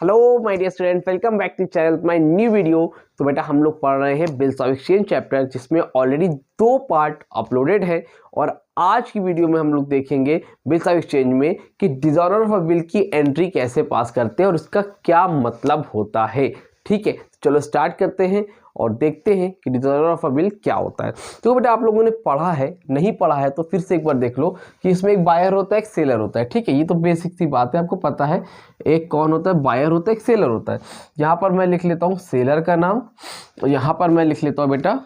Hello my dear student, welcome back to channel my new video. तो बेटा हम लोग पढ़ रहे हैं बिल्स ऑफ एक्सचेंज चैप्टर, जिसमें ऑलरेडी 2 पार्ट अपलोडेड है। और आज की वीडियो में हम लोग देखेंगे बिल्स ऑफ एक्सचेंज में कि डिसऑनर ऑफ अ बिल की एंट्री कैसे पास करते हैं और उसका क्या मतलब होता है। ठीक है, चलो स्टार्ट करते हैं और देखते हैं कि डिसऑनर ऑफ अ बिल क्या होता है। तो बेटा आप लोगों ने पढ़ा है, नहीं पढ़ा है तो फिर से एक बार देख लो कि इसमें एक बायर होता है, एक सेलर होता है। ठीक है, ये तो बेसिक सी बात है, आपको पता है। एक कौन होता है, बायर होता है, एक सेलर होता है। यहाँ पर मैं लिख लेता हूँ सेलर का नाम और यहाँ पर मैं लिख लेता हूँ बेटा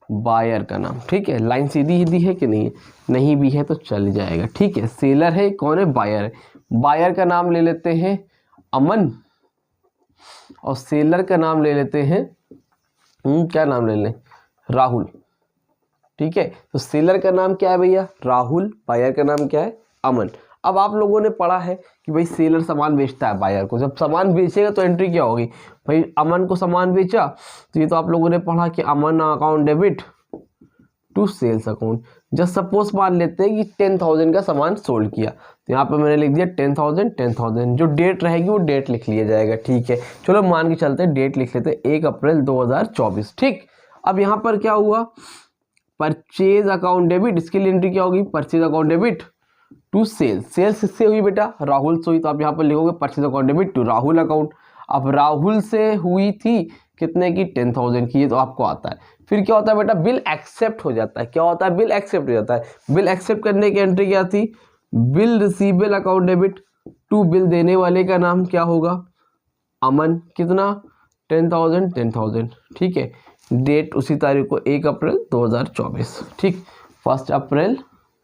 बायर का नाम। ठीक है, लाइन सीधी सीधी है कि नहीं है? नहीं भी है तो चल जाएगा। ठीक है, सेलर है, कौन है, बायर है। बायर का नाम ले लेते हैं अमन और सेलर का नाम ले लेते हैं क्या नाम ले लें, राहुल। ठीक है, तो सेलर का नाम क्या है भैया, राहुल। बायर का नाम क्या है, अमन। अब आप लोगों ने पढ़ा है कि भाई सेलर सामान बेचता है बायर को, जब सामान बेचेगा तो एंट्री क्या होगी भाई, अमन को सामान बेचा तो ये तो आप लोगों ने पढ़ा कि Aman account debit to sales account. Just suppose मान लेते हैं कि 10,000 का सामान सोल्ड किया, तो यहाँ पे मैंने लिख दिया 10,000। जो डेट रहेगी वो डेट लिख लिया जाएगा। ठीक है, चलो मान के चलते हैं, डेट लिख लेते हैं 1 अप्रैल 2024। ठीक, अब यहाँ पर क्या हुआ, परचेज अकाउंट डेबिट, इसके लिए एंट्री क्या होगी, purchase account debit to sales. Sales किससे हुई बेटा, राहुल से हुई, तो आप यहाँ पर लिखोगे purchase account debit to Rahul account. अब राहुल से हुई थी कितने की, 10,000 की, ये तो आपको आता है। फिर क्या होता है बेटा, बिल एक्सेप्ट हो जाता है। क्या होता है, बिल एक्सेप्ट हो जाता है। बिल एक्सेप्ट करने की एंट्री क्या थी, bill receivable account debit to bill देने वाले का नाम क्या होगा, अमन। कितना, 10,000। ठीक है, डेट उसी तारीख को 1 अप्रैल 2024। ठीक, 1 अप्रैल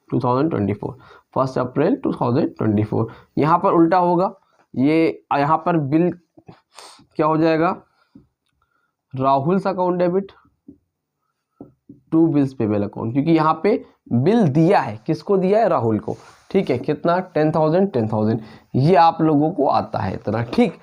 2024, 1 अप्रैल 2024। यहाँ पर उल्टा होगा, ये यहाँ पर बिल क्या हो जाएगा, Rahul account debit to bills payable account, क्योंकि यहाँ पे बिल दिया है, किसको दिया है, राहुल को। ठीक है, कितना, 10,000। ये आप लोगों को आता है इतना। ठीक,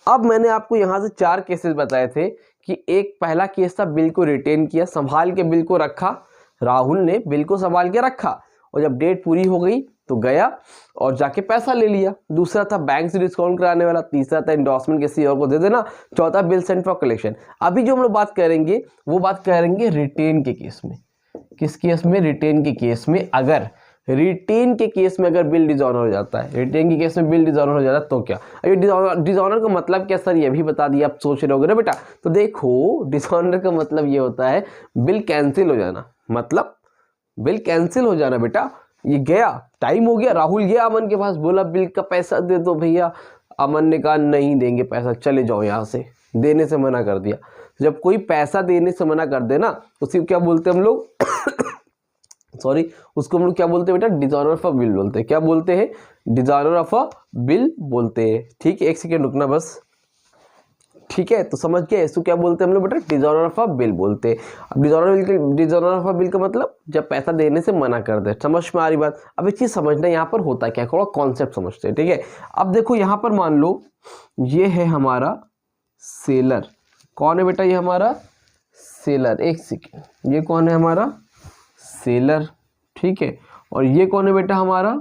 अब मैंने आपको यहाँ से 4 केसेस बताए थे कि एक पहला केस था बिल को रिटेन किया, संभाल के बिल को रखा, राहुल ने बिल को संभाल के रखा और जब डेट पूरी हो गई तो गया और जाके पैसा ले लिया। दूसरा था बैंक से डिस्काउंट कराने वाला। तीसरा था इंडोर्समेंट किसी और को दे देना। चौथा बिल सेंट फॉर कलेक्शन। अभी जो हम लोग बात करेंगे वो बात करेंगे रिटेन के केस में। किस केस में, रिटेन के केस में। अगर रिटेन के केस में अगर बिल डिसऑनर हो जाता है, रिटेन के केस में बिल डिसऑनर हो जाता है तो क्या, अभी डिसऑनर का मतलब क्या सर, ये भी बता दिया, आप सोच रहे होगे ना बेटा। तो देखो, डिसऑनर का मतलब ये होता है बिल कैंसिल हो जाना। मतलब बिल कैंसिल हो जाना बेटा, ये गया, टाइम हो गया, राहुल गया अमन के पास, बोला बिल का पैसा दे दो भैया। अमन ने कहा नहीं देंगे पैसा, चले जाओ यहाँ से, देने से मना कर दिया। जब कोई पैसा देने से मना कर देना तो उसी क्या बोलते हैं हम लोग सॉरी, उसको हम लोग क्या बोलते हैं बेटा, डिसऑनर ऑफ अ बिल बोलते हैं। क्या बोलते हैं, डिसऑनर ऑफ अ बिल बोलते हैं। ठीक है, एक सेकेंड रुकना बस। ठीक है, तो समझ गए, इसको क्या बोलते हैं हम लोग बेटा, डिसऑनर ऑफ अ बिल बोलते हैं। अब डिसऑनर ऑफ अ बिल का मतलब जब पैसा देने से मना कर दे। समझ में आ रही बात। अब एक चीज समझना, यहाँ पर होता क्या, थोड़ा कॉन्सेप्ट समझते हैं। ठीक है, अब देखो यहाँ पर मान लो ये है हमारा सेलर। कौन है बेटा, ये हमारा सेलर। एक सेकेंड, ये कौन है, हमारा सेलर। ठीक है, और ये कौन है बेटा, हमारा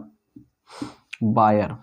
बायर।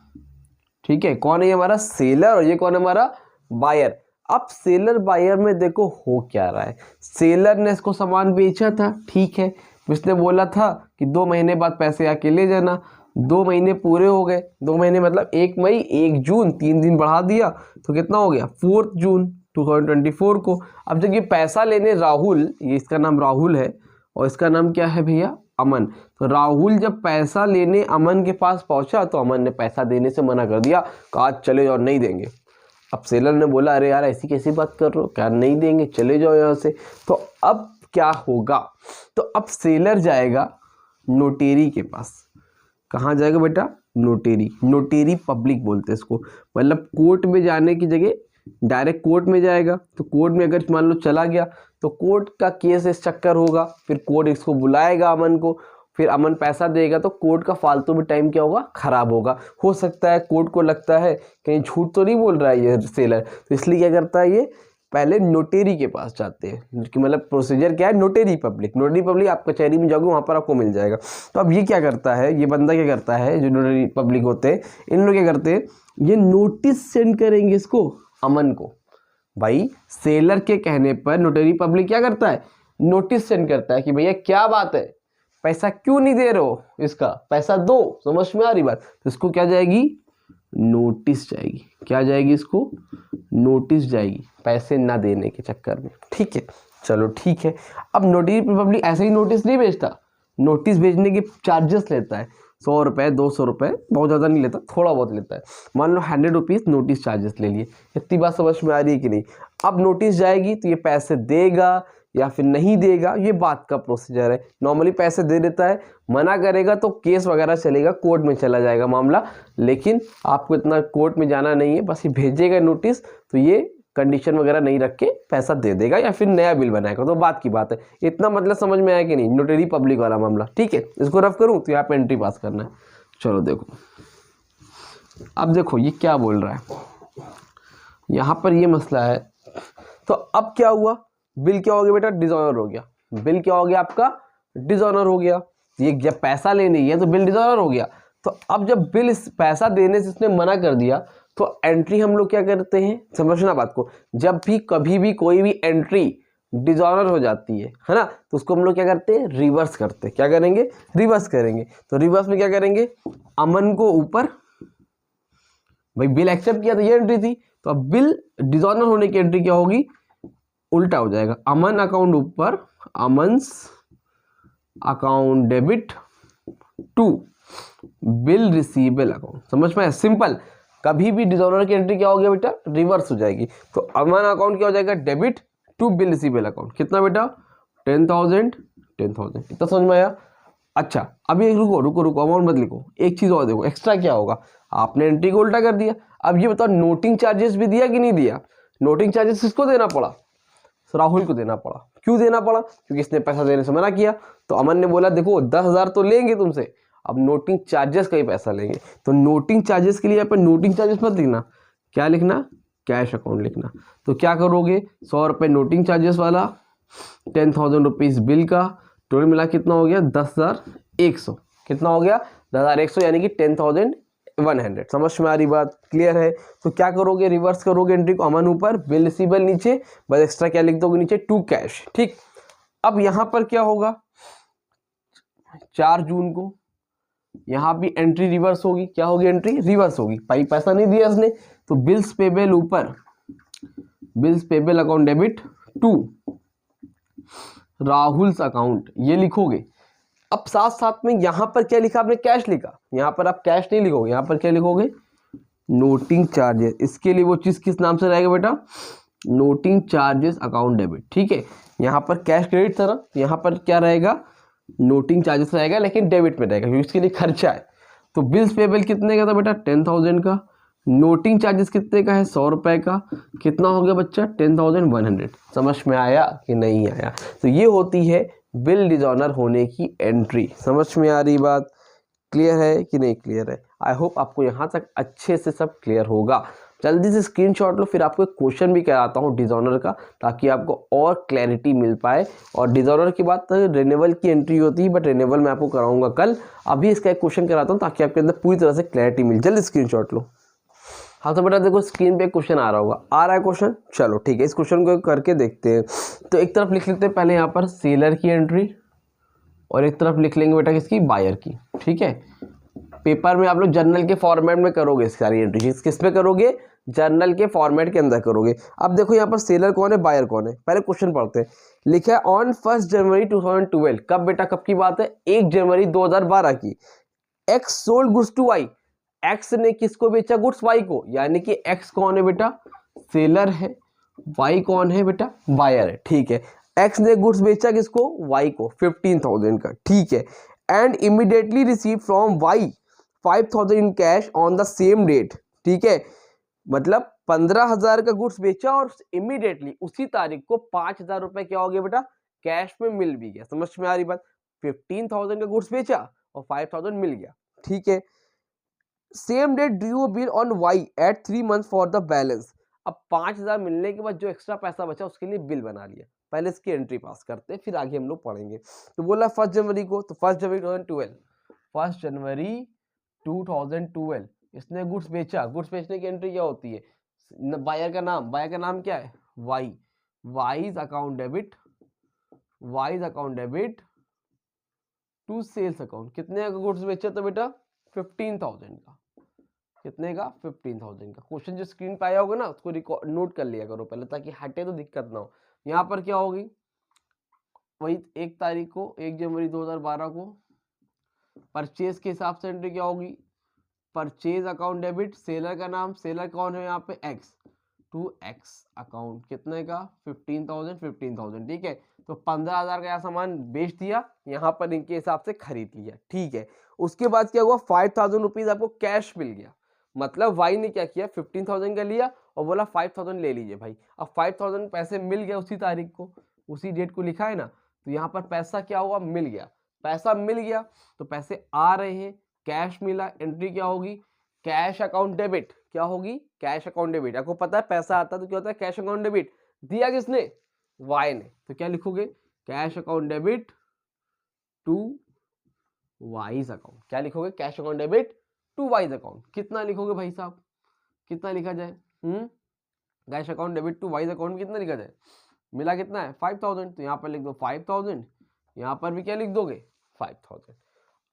ठीक है, कौन है ये, हमारा सेलर, और ये कौन है, हमारा बायर। अब सेलर बायर में देखो हो क्या रहा है, सेलर ने इसको सामान बेचा था। ठीक है, उसने बोला था कि 2 महीने बाद पैसे आके ले जाना। 2 महीने पूरे हो गए, 2 महीने मतलब 1 मई 1 जून, 3 दिन बढ़ा दिया तो कितना हो गया, 4 जून 2024 को। अब जब ये पैसा लेने राहुल, ये इसका नाम राहुल है और इसका नाम क्या है भैया, अमन। तो राहुल जब पैसा लेने अमन के पास पहुंचा तो अमन ने पैसा देने से मना कर दिया, कहा चले जाओ, नहीं देंगे। अब सेलर ने बोला अरे यार ऐसी कैसी बात कर रहे हो, क्या नहीं देंगे, चले जाओ यहाँ से। तो अब क्या होगा, तो अब सेलर जाएगा नोटेरी के पास। कहाँ जाएगा बेटा, नोटेरी। नोटेरी पब्लिक बोलते हैं इसको, मतलब कोर्ट में जाने की जगह डायरेक्ट कोर्ट में जाएगा। तो कोर्ट में अगर मान लो चला गया तो कोर्ट का केस इस चक्कर होगा, फिर कोर्ट इसको बुलाएगा अमन को, फिर अमन पैसा देगा तो कोर्ट का फालतू में टाइम क्या होगा, खराब होगा। हो सकता है कोर्ट को लगता है कहीं झूठ तो नहीं बोल रहा है ये सेलर, तो इसलिए क्या करता है, ये पहले नोटेरी के पास जाते हैं। कि मतलब प्रोसीजर क्या है, नोटेरी पब्लिक। नोटेरी पब्लिक आप कचहरी में जाओगे वहाँ पर आपको मिल जाएगा। तो अब ये क्या करता है, ये बंदा क्या करता है, जो नोटेरी पब्लिक होते हैं, इन लोग क्या करते हैं, ये नोटिस सेंड करेंगे इसको, अमन को। भाई सेलर के कहने पर नोटरी पब्लिक क्या करता है, नोटिस सेंड करता है कि भैया क्या बात है, पैसा क्यों नहीं दे रहे हो, इसका पैसा दो। समझ में आ रही बात? तो इसको क्या जाएगी, नोटिस जाएगी। क्या जाएगी इसको, नोटिस जाएगी, पैसे ना देने के चक्कर में। ठीक है, चलो ठीक है। अब नोटरी पब्लिक ऐसे ही नोटिस नहीं भेजता, नोटिस भेजने के चार्जेस लेता है। 100 रुपये, 200 रुपये, बहुत ज़्यादा नहीं लेता, थोड़ा बहुत लेता है। मान लो 100 रुपीज़ नोटिस चार्जेस ले लिए। इतनी बात समझ में आ रही है कि नहीं? अब नोटिस जाएगी तो ये पैसे देगा या फिर नहीं देगा, ये बात का प्रोसीजर है। नॉर्मली पैसे दे देता है, मना करेगा तो केस वगैरह चलेगा, कोर्ट में चला जाएगा मामला। लेकिन आपको इतना कोर्ट में जाना नहीं है, बस ये भेजेगा नोटिस तो ये कंडीशन वगैरह नहीं रख के पैसा दे देगा या फिर नया बिल बनाएगा, तो बात की बात है। इतना मतलब समझ में आया कि नहीं, नोटरी पब्लिक वाला मामला। ठीक है, इसको रफ करूं तो यहाँ पे एंट्री पास करना है। चलो देखो, अब देखो ये क्या बोल रहा है, यहाँ पर ये मसला है। तो अब क्या हुआ, बिल क्या हो गया बेटा, डिसऑनर हो गया। बिल क्या हो गया आपका, डिसऑनर हो गया। ये जब पैसा लेने ही है तो बिल डिसऑनर हो गया। तो अब जब बिल इस पैसा देने से इसने मना कर दिया तो एंट्री हम लोग क्या करते हैं, समझना बात को। जब भी कभी भी कोई भी एंट्री डिसऑनर हो जाती है ना, तो उसको हम लोग क्या करते हैं, रिवर्स करते हैं। क्या करेंगे, रिवर्स करेंगे। तो रिवर्स में क्या करेंगे, अमन को ऊपर, भाई बिल एक्सेप्ट किया तो ये एंट्री थी, तो अब बिल डिसऑनर होने की एंट्री क्या होगी, उल्टा हो जाएगा। अमन अकाउंट ऊपर, Aman's account debit to bill receivable account. समझ में, सिंपल। कभी भी डिसऑनर की एंट्री क्या हो गया बेटा, रिवर्स हो जाएगी। तो अमन अकाउंट क्या हो जाएगा, debit to bill receivable account. कितना बेटा, 10,000 10,000। इतना समझ में आया? अच्छा, अभी रुको रुको रुको, अमाउंट मत लिखो, एक चीज और देखो एक्स्ट्रा क्या होगा। आपने एंट्री को उल्टा कर दिया। अब ये बताओ, नोटिंग चार्जेस भी दिया कि नहीं दिया? नोटिंग चार्जेस किसको देना पड़ा, तो राहुल को देना पड़ा। क्यों देना पड़ा, क्योंकि इसने पैसा देने से मना किया। तो अमन ने बोला देखो 10,000 तो लेंगे तुमसे, अब नोटिंग चार्जेस का ही पैसा लेंगे। तो नोटिंग चार्जेस के लिए यहाँ पर नोटिंग चार्जेस मत लिखना, क्या लिखना, कैश अकाउंट लिखना। तो क्या करोगे, 100 रुपये नोटिंग चार्जेस वाला, 10,000 रुपीज़ बिल का, टोटल मिला कितना हो गया, 10,100। कितना हो गया, 10,100, यानी कि 10,100। समझ में आ रही बात, क्लियर है? तो क्या करोगे, रिवर्स करोगे एंट्री को, अमन ऊपर, बिल रिसीवेबल नीचे, बस एक्स्ट्रा क्या लिख दोगे नीचे, टू कैश। ठीक, अब यहां पर क्या होगा, 4 जून को यहां भी एंट्री रिवर्स होगी। क्या होगी, एंट्री रिवर्स होगी, भाई पैसा नहीं दिया इसने, तो बिल्स पेबल ऊपर, bills payable account debit to Rahul's account, ये लिखोगे। अब साथ साथ में यहां पर क्या लिखा आपने, कैश लिखा। यहां पर आप कैश नहीं लिखोगे, यहां पर क्या लिखोगे, नोटिंग चार्जेस। इसके लिए वो चीज किस नाम से रहेगा बेटा, नोटिंग चार्जेस अकाउंट डेबिट। ठीक है, यहां पर कैश क्रेडिट था ना, तो यहां पर क्या रहेगा, नोटिंग चार्जेस रहेगा, लेकिन डेबिट में रहेगा क्योंकि इसके लिए खर्चा है। तो बिल्स पेबल कितने का था बेटा, 10,000 का। नोटिंग चार्जेस कितने का है, 100 रुपए का। कितना हो गया बच्चा, 10,100। समझ में आया कि नहीं आया? तो ये होती है बिल डिसऑनर होने की एंट्री। समझ में आ रही बात, क्लियर है कि नहीं क्लियर है? आई होप आपको यहाँ तक अच्छे से सब क्लियर होगा। जल्दी से स्क्रीनशॉट लो, फिर आपको एक क्वेश्चन भी कराता हूँ डिसऑनर का, ताकि आपको और क्लैरिटी मिल पाए। और डिसऑनर की बात रिन्यूअल की एंट्री होती है, बट रिन्यूअल मैं आपको कराऊंगा कल। अभी इसका एक क्वेश्चन कराता हूँ ताकि आपके अंदर पूरी तरह से क्लैरिटी मिल। जल्दी स्क्रीनशॉट लो। हाँ तो बेटा देखो, स्क्रीन पे क्वेश्चन आ रहा होगा, आ रहा है क्वेश्चन। चलो ठीक है, इस क्वेश्चन को करके देखते हैं। तो एक तरफ लिख लेते हैं पहले यहाँ पर सेलर की एंट्री, और एक तरफ लिख लेंगे बेटा किसकी, बायर की। ठीक है, पेपर में आप लोग जर्नल के फॉर्मेट में करोगे सारी एंट्री। किस पे करोगे, जर्नल के फॉर्मेट के अंदर करोगे। अब देखो यहाँ पर सेलर कौन है, बायर कौन है, पहले क्वेश्चन पढ़ते हैं। लिखा है ऑन 1 जनवरी 2012। कब बेटा, कब की बात है, 1 जनवरी 2012 की। X sold goods to Y, X ने किसको बेचा, गुड्स वाई को। यानी कि एक्स कौन है बेटा, सेलर है, वाई कौन है बेटा, बायर है। ठीक है, एक्स ने गुड्स बेचा किसको, वाई को, 15,000 का। ठीक है, and immediately receive from Y 5,000 in cash on the same date. ठीक है, मतलब 15,000 का गुड्स बेचा और इमीडिएटली उसी तारीख को 5,000 रुपए क्या हो गया बेटा, कैश में मिल भी गया। समझ में आ रही बात, 15,000 का गुड्स बेचा और 5,000 मिल गया। ठीक है, same date due bill on Y at 3 month for the balance. अब 5,000 मिलने के बाद जो एक्स्ट्रा पैसा बचा उसके लिए बिल बना लिया। पहले इसकी एंट्री पास करते हैं, फिर आगे हम लोग पढ़ेंगे। तो बोला 1 जनवरी को, तो 1 जनवरी 2012, 1 जनवरी 2012 इसने गुड्स बेचा, गुड्स बेचने की एंट्री क्या होती है, बायर का नाम क्या है, Y, Y's account debit to sales account. कितने का गुड्स बेचा तो बेटा 15,000 का, कितने का 15,000 का। क्वेश्चन जो स्क्रीन पे आया होगा ना उसको नोट कर लिया करो पहले, ताकि हटे तो दिक्कत ना हो। यहाँ पर क्या होगी, वही 1 तारीख को 1 जनवरी 2012 को परचेज के हिसाब से एंट्री क्या होगी, परचेज अकाउंट डेबिट, सेलर का नाम, सेलर कौन है यहाँ पे एक्स, टू एक्स अकाउंट, कितने का 15,000, ठीक है। तो 15,000 का यहाँ सामान बेच दिया, यहाँ पर इनके हिसाब से खरीद लिया, ठीक है। उसके बाद क्या हुआ, 5,000 रुपीज आपको कैश मिल गया। मतलब वाई ने क्या किया, 15,000 का लिया और बोला 5,000 ले लीजिए भाई। अब 5,000 पैसे मिल गया उसी तारीख को, उसी डेट को लिखा है ना, तो यहाँ पर पैसा क्या हुआ, मिल गया। पैसा मिल गया तो पैसे आ रहे हैं, कैश मिला, एंट्री क्या होगी, कैश अकाउंट डेबिट। क्या होगी, कैश अकाउंट डेबिट। आपको पता है पैसा आता तो क्या होता है, कैश अकाउंट डेबिट। दिया किसने, वाई ने, तो क्या लिखोगे, cash account debit to Y's account. क्या लिखोगे, cash account debit to Y's account. कितना लिखोगे भाई साहब, कितना लिखा जाए, cash account debit to Y's account कितना लिखा जाए, मिला कितना है 5,000, तो यहाँ पर लिख दो 5,000, यहाँ पर भी क्या लिख दोगे 5,000।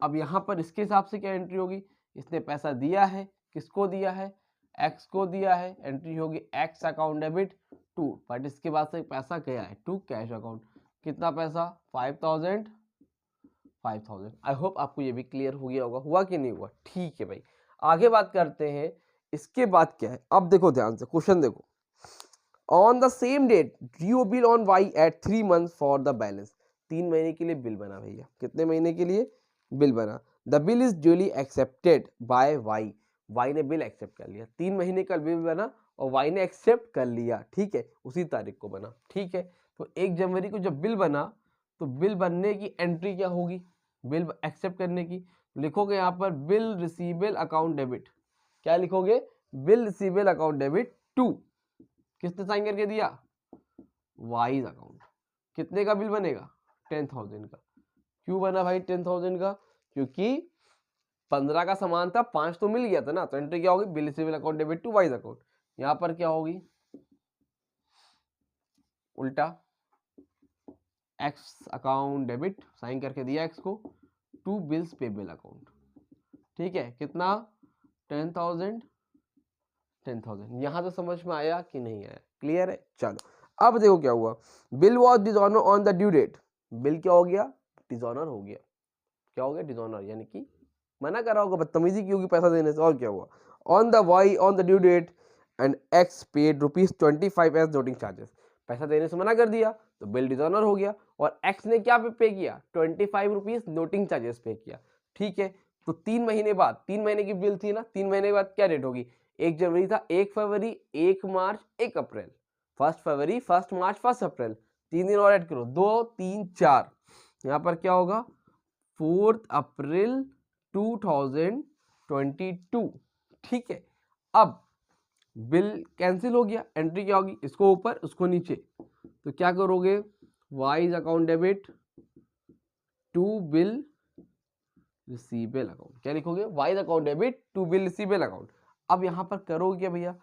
अब यहाँ पर इसके हिसाब से क्या एंट्री होगी, इसने पैसा दिया है, किसको दिया है, एक्स को दिया है, एंट्री होगी X account debit to, but इसके बाद से पैसा गया है टू कैश अकाउंट। कितना पैसा 5,000। आई होप आपको ये भी क्लियर हो गया होगा, हुआ कि नहीं हुआ, ठीक है भाई। आगे बात करते हैं, इसके बाद क्या है, अब देखो ध्यान से क्वेश्चन देखो। On the same date due bill on Y at 3 months for the balance. 3 महीने के लिए बिल बना भैया, कितने महीने के लिए बिल बना। The bill is duly accepted by Y, Y ने बिल एक्सेप्ट कर लिया, 3 महीने का बिल बना और वाई ने एक्सेप्ट कर लिया, ठीक है, उसी तारीख को बना, ठीक है। तो 1 जनवरी को जब बिल बना तो बिल बनने की एंट्री क्या होगी, बिल एक्सेप्ट करने की, लिखोगे यहाँ पर बिल रिसीवेबल अकाउंट डेबिट। क्या लिखोगे, bill receivable account debit to, किसने साइन करके दिया, वाइज अकाउंट। कितने का बिल बनेगा 10,000 का। क्यों बना भाई 10,000 का, क्योंकि 15 का सामान था, 5 तो मिल गया था ना, तो एंट्री क्या होगी, bill receivable account debit to Y's account. यहाँ पर क्या होगी, उल्टा एक्स अकाउंट डेबिट, साइन करके दिया एक्स को, टू बिल्स पेबल अकाउंट, ठीक है। कितना 10,000। यहां तो समझ में आया कि नहीं आया, क्लियर है। चलो अब देखो क्या हुआ, bill was dishonour on the due date. Bill क्या हो गया, डिसऑनर हो गया। क्या हो गया, डिसऑनर, यानी कि मना करा होगा, बदतमीजी की होगी पैसा देने से, और क्या हुआ। On the Y on the due date and X paid ₹25 as noting charges. पैसा देने से मना कर दिया तो बिल डिसऑनर हो गया, और एक्स ने क्या पे किया, ₹25 नोटिंग चार्जेस पे किया, ठीक है। तो 3 महीने बाद, 3 महीने की बिल थी ना, 3 महीने बाद क्या डेट होगी, 1 जनवरी था, 1 फरवरी, 1 मार्च, 1 अप्रैल, 1 फरवरी, 1 मार्च, 1 अप्रैल, 3 दिन और ऐड करो, 2, 3, 4, यहाँ पर क्या होगा 4 अप्रैल 2022, ठीक है। अब बिल कैंसिल हो गया, एंट्री क्या होगी, इसको ऊपर उसको नीचे, तो क्या करोगे, Y's account debit to bill receivable account. क्या लिखोगे, Y's account debit to bill receivable account. अब यहाँ पर करोगे क्या भैया,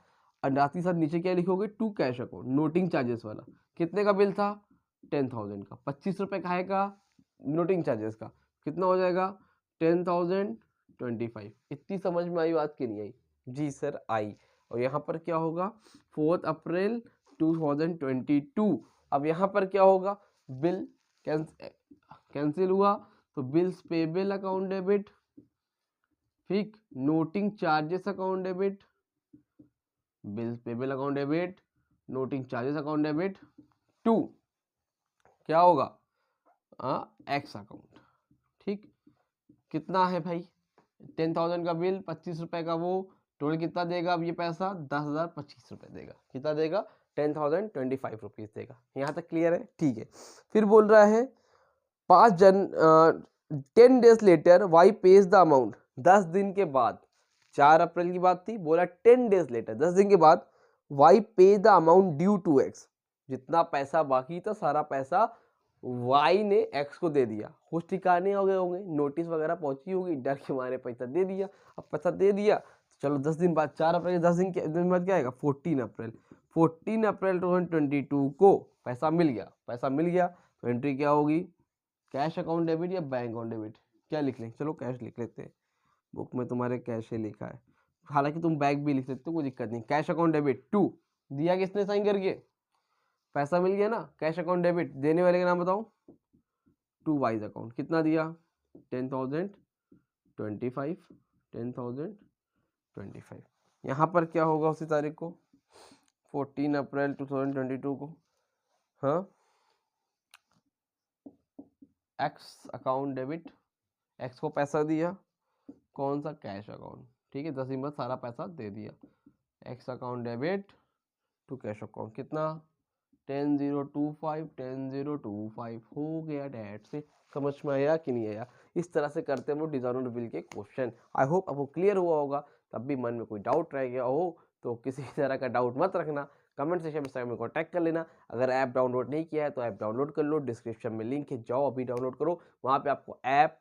अंडाती साथ नीचे क्या लिखोगे, to cash account, noting charges वाला। कितने का बिल था 10,000 का, 25 रुपये का है का नोटिंग चार्जेस का, कितना हो जाएगा 10,025। इतनी समझ में आई बात कि नहीं आई, जी सर आई। और यहाँ पर क्या होगा 4 अप्रैल 2022। अब यहाँ पर क्या होगा, बिल कैंसिल हुआ तो बिल्स पेबल अकाउंट डेबिट, ठीक, noting charges account debit, bills payable account debit, noting charges account debit to क्या होगा एक्स अकाउंट, ठीक। कितना है भाई 10,000 का बिल, 25 रुपए का वो, टोटल कितना देगा अब ये पैसा 10,025 रुपए देगा। कितना देगा 10,025 रुपीज देगा। यहाँ तक क्लियर है, ठीक है। फिर बोल रहा है 10 days later Y pays the amount. 10 दिन के बाद, 4 अप्रैल की बात थी, बोला 10 डेज लेटर 10 दिन के बाद Y pays the amount due to X. जितना पैसा बाकी था सारा पैसा वाई ने एक्स को दे दिया। कुछ ठिकाने हो गए होंगे, नोटिस वगैरह पहुंची होगी, डर के मारे पैसा दे दिया। अब पैसा दे दिया चलो 10 दिन बाद 4 अप्रैल 10 दिन बाद क्या आएगा 14 अप्रैल 2022 को पैसा मिल गया तो एंट्री क्या होगी, कैश अकाउंट डेबिट या बैंक अकाउंट डेबिट, क्या लिख लें, चलो कैश लिख लेते हैं, बुक में तुम्हारे कैश ही लिखा है, हालांकि तुम बैंक भी लिख सकते हो, कोई दिक्कत नहीं। कैश अकाउंट डेबिट टू, दिया किसने साइन करके, पैसा मिल गया ना, कैश अकाउंट डेबिट, देने वाले का नाम बताओ, टू वाइज अकाउंट, कितना दिया 10,025 यहाँ पर क्या होगा उसी तारीख को 14 अप्रैल 2022 को, हाँ एक्स अकाउंट डेबिट, एक्स को पैसा दिया, कौन सा, कैश अकाउंट, ठीक है, 10 दिन बाद सारा पैसा दे दिया, X account debit to cash account, कितना 10,025 हो गया, डेट से समझ में आया कि नहीं आया। इस तरह से करते हैं वो डिजाइन रिवील के क्वेश्चन। आई होप आपको क्लियर हुआ होगा, तब भी मन में कोई डाउट रह गया हो तो किसी तरह का डाउट मत रखना, कमेंट सेक्शन में कॉन्टैक्ट कर लेना। अगर ऐप डाउनलोड नहीं किया है तो ऐप डाउनलोड कर लो, डिस्क्रिप्शन में लिंक है, जाओ अभी डाउनलोड करो, वहाँ पे आपको ऐप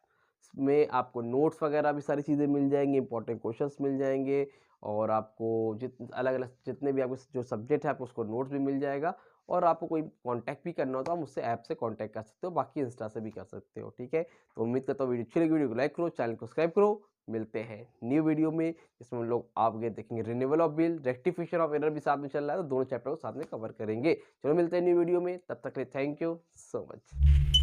में आपको नोट्स वगैरह भी सारी चीज़ें मिल जाएंगी, इंपॉर्टेंट क्वेश्चंस मिल जाएंगे, और आपको अलग अलग जितने भी आपको जो सब्जेक्ट है आपको उसको नोट्स भी मिल जाएगा, और आपको कोई कांटेक्ट भी करना हो तो आप मुझसे ऐप से कांटेक्ट कर सकते हो, बाकी इंस्टा से भी कर सकते हो, ठीक है। तो उम्मीद करता हूँ वीडियो अच्छी लगी, वीडियो को लाइक करो, चैनल को सब्सक्राइब करो, मिलते हैं न्यू वीडियो में जिसमें हम लोग आगे देखेंगे renewal of bill, rectification of error भी साथ में चल रहा है, तो दोनों चैप्टर को साथ में कवर करेंगे। चलो मिलते हैं न्यू वीडियो में, तब तक के लिए थैंक यू सो मच।